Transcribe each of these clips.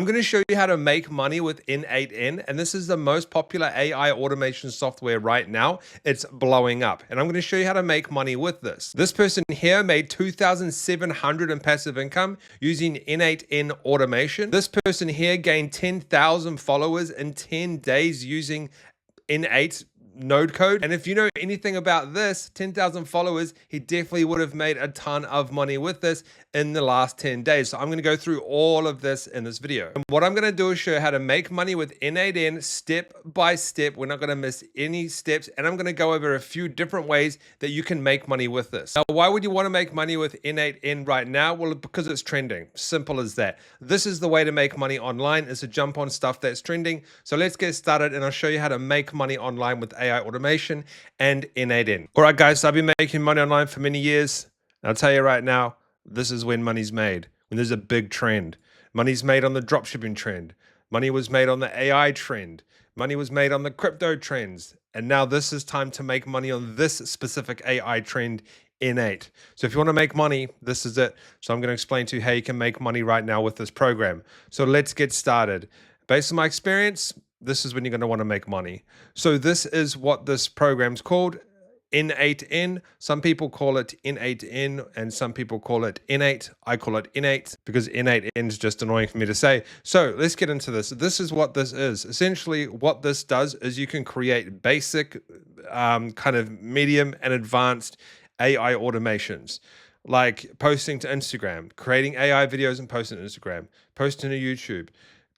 I'm going to show you how to make money with n8n, and this is the most popular AI automation software right now. It's blowing up, and I'm going to show you how to make money with this. This person here made $2,700 in passive income using n8n automation. This person here gained 10,000 followers in 10 days using n8 node code. And if you know anything about this, 10,000 followers, he definitely would have made a ton of money with this in the last 10 days. So I'm going to go through all of this in this video. And what I'm going to do is show you how to make money with n8n step by step. We're not going to miss any steps. And I'm going to go over a few different ways that you can make money with this. Now, why would you want to make money with n8n right now? Well, because it's trending. Simple as that. This is the way to make money online, is to jump on stuff that's trending. So let's get started, and I'll show you how to make money online with AI automation and n8n. All right, guys, so I've been making money online for many years. And I'll tell you right now, this is when money's made, when there's a big trend. Money's made on the dropshipping trend. Money was made on the AI trend. Money was made on the crypto trends. And now this is time to make money on this specific AI trend, n8. So if you want to make money, this is it. So I'm going to explain to you how you can make money right now with this program. So let's get started. Based on my experience, this is when you're going to want to make money. So this is what this program's called, n8n. Some people call it n8n and some people call it n8. I call it n8 because n8n is just annoying for me to say. So let's get into this. This is what this is. Essentially what this does is you can create basic kind of medium and advanced AI automations, like posting to Instagram, creating AI videos and posting to Instagram, posting to YouTube,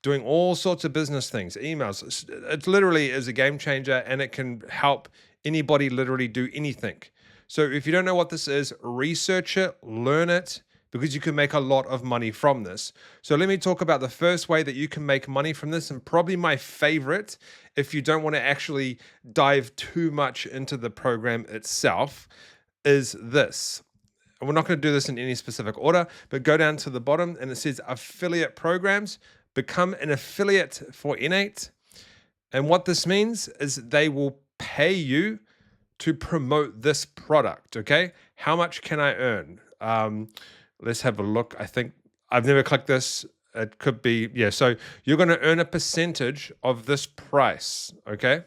doing all sorts of business things, emails. It literally is a game changer, and it can help anybody literally do anything. So if you don't know what this is, research it, learn it, because you can make a lot of money from this. So let me talk about the first way that you can make money from this, and probably my favorite, if you don't want to actually dive too much into the program itself, is this. And we're not going to do this in any specific order, but go down to the bottom and it says affiliate programs. Become an affiliate for n8. And what this means is they will pay you to promote this product, okay? How much can I earn? Let's have a look. I think I've never clicked this. It could be, yeah. So you're going to earn a percentage of this price, okay?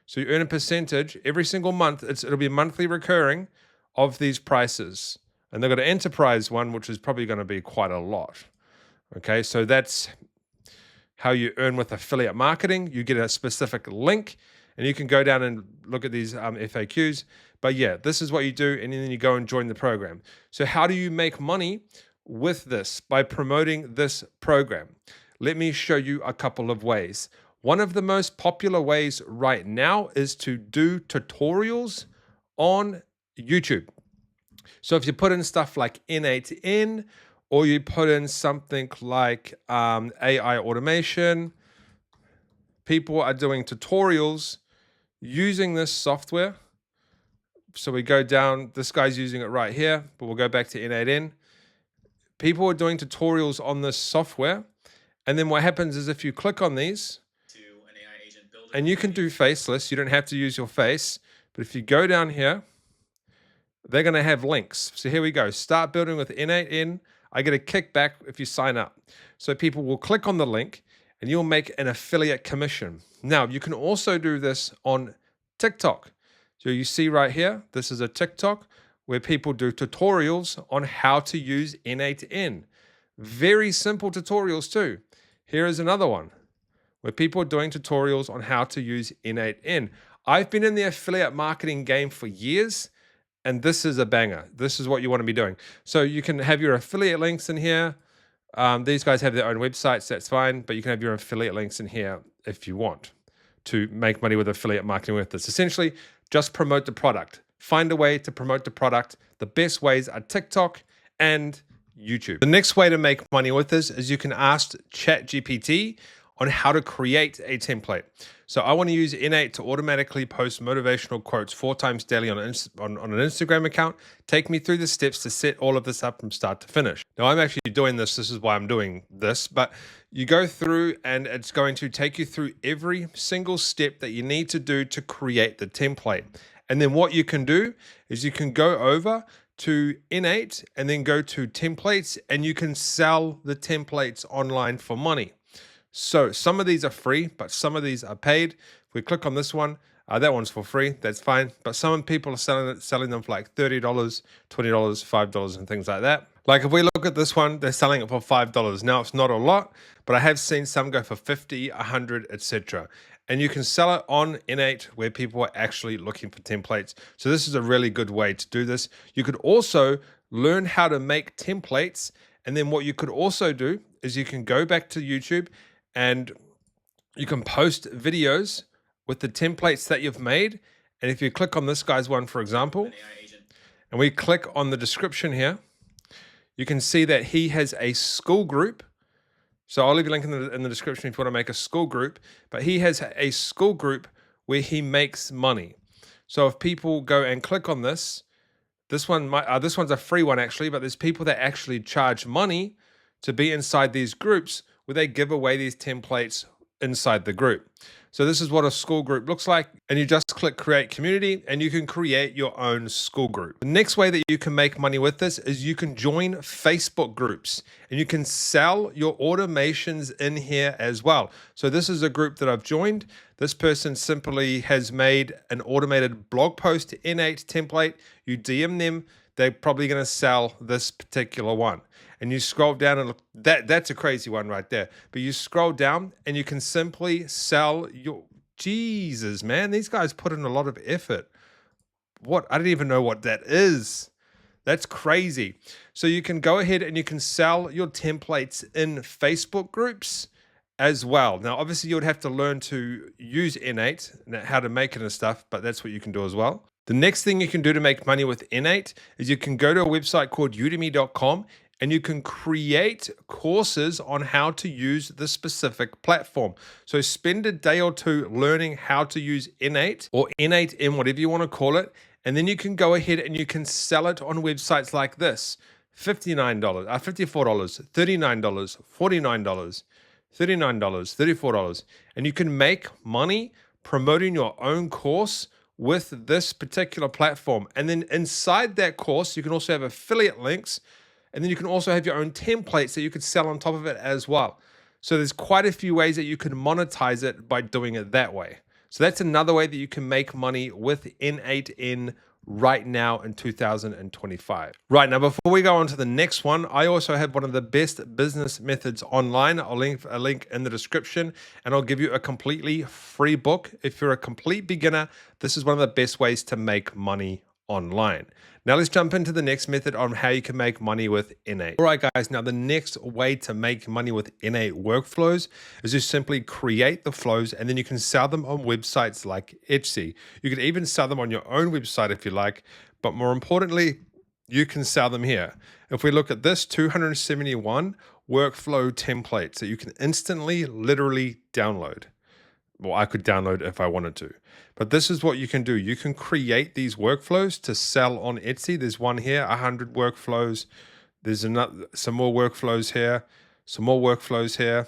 So you earn a percentage every single month. It'll be monthly recurring of these prices. And they've got an enterprise one, which is probably going to be quite a lot. Okay, so that's how you earn with affiliate marketing. You get a specific link, and you can go down and look at these FAQs. But yeah, this is what you do, and then you go and join the program. So how do you make money with this? By promoting this program. Let me show you a couple of ways. One of the most popular ways right now is to do tutorials on YouTube. So if you put in stuff like n8n, or you put in something like AI automation, people are doing tutorials using this software. So we go down, this guy's using it right here, but we'll go back to n8n. People are doing tutorials on this software. And then what happens is if you click on these, and you can do faceless, you don't have to use your face, but if you go down here, they're going to have links. So here we go. Start building with n8n. I get a kickback if you sign up. So people will click on the link and you'll make an affiliate commission. Now, you can also do this on TikTok. So you see right here, this is a TikTok where people do tutorials on how to use n8n. Very simple tutorials too. Here is another one where people are doing tutorials on how to use n8n. I've been in the affiliate marketing game for years, and this is a banger. This is what you want to be doing. So you can have your affiliate links in here. These guys have their own websites, that's fine, but you can have your affiliate links in here if you want to make money with affiliate marketing with this. Essentially, just promote the product. Find a way to promote the product. The best ways are TikTok and YouTube. The next way to make money with this is you can ask ChatGPT on how to create a template. So I want to use n8 to automatically post motivational quotes 4 times daily on an Instagram account. Take me through the steps to set all of this up from start to finish. Now I'm actually doing this. This is why I'm doing this. But you go through and it's going to take you through every single step that you need to do to create the template. And then what you can do is you can go over to n8 and then go to templates, and you can sell the templates online for money. So some of these are free, but some of these are paid. If we click on this one, that one's for free. That's fine. But some people are selling them for like $30, $20, $5, and things like that. Like if we look at this one, they're selling it for $5. Now it's not a lot, but I have seen some go for 50, 100, etc. And you can sell it on n8 where people are actually looking for templates. So this is a really good way to do this. You could also learn how to make templates. And then what you could also do is you can go back to YouTube and you can post videos with the templates that you've made. And if you click on this guy's one, for example, and we click on the description here, you can see that he has a school group. So I'll leave a link in the description if you want to make a school group. But he has a school group where he makes money. So if people go and click on this, this one's a free one actually, but there's people that actually charge money to be inside these groups where they give away these templates inside the group. So this is what a school group looks like, and you just click create community and you can create your own school group. The next way that you can make money with this is you can join Facebook groups and you can sell your automations in here as well. So this is a group that I've joined. This person simply has made an automated blog post n8 template. You DM them, they're probably going to sell this particular one. And you scroll down and look, that's a crazy one right there. But you scroll down and you can simply sell your, Jesus, man, these guys put in a lot of effort. What? I don't even know what that is. That's crazy. So you can go ahead and you can sell your templates in Facebook groups as well. Now, obviously you would have to learn to use n8 and how to make it and stuff, but that's what you can do as well. The next thing you can do to make money with n8 is you can go to a website called udemy.com and you can create courses on how to use the specific platform. So spend a day or two learning how to use n8 or n8n, whatever you want to call it. And then you can go ahead and you can sell it on websites like this. $59, $54, $39, $49, $39, $34. And you can make money promoting your own course with this particular platform. And then inside that course, you can also have affiliate links. And then you can also have your own templates that you could sell on top of it as well. So there's quite a few ways that you can monetize it by doing it that way. So that's another way that you can make money with n8n right now in 2025. Right, now before we go on to the next one, I also have one of the best business methods online. I'll link a link in the description and I'll give you a completely free book. If you're a complete beginner, this is one of the best ways to make money online. Now let's jump into the next method on how you can make money with n8. All right, guys, now the next way to make money with n8 workflows is to simply create the flows and then you can sell them on websites like Etsy. You can even sell them on your own website if you like, but more importantly, you can sell them here. If we look at this, 271 workflow templates that you can instantly, literally download. Well, I could download if I wanted to. But this is what you can do. You can create these workflows to sell on Etsy. There's one here, 100 workflows. There's some more workflows here, some more workflows here,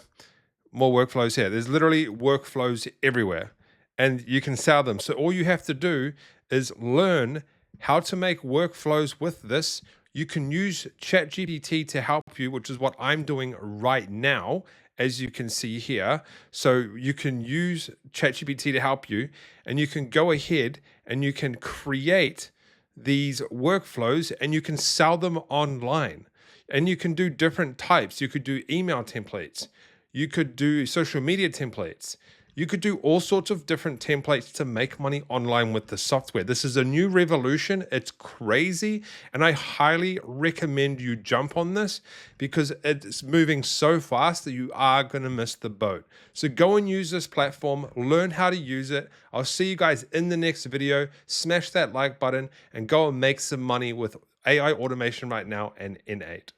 more workflows here. There's literally workflows everywhere. And you can sell them. So all you have to do is learn how to make workflows with this. You can use ChatGPT to help you, which is what I'm doing right now, as you can see here. So you can use ChatGPT to help you, and you can go ahead and you can create these workflows and you can sell them online. And you can do different types. You could do email templates. You could do social media templates. You could do all sorts of different templates to make money online with the software. This is a new revolution. It's crazy. And I highly recommend you jump on this because it's moving so fast that you are going to miss the boat. So go and use this platform, learn how to use it. I'll see you guys in the next video. Smash that like button and go and make some money with AI automation right now and n8.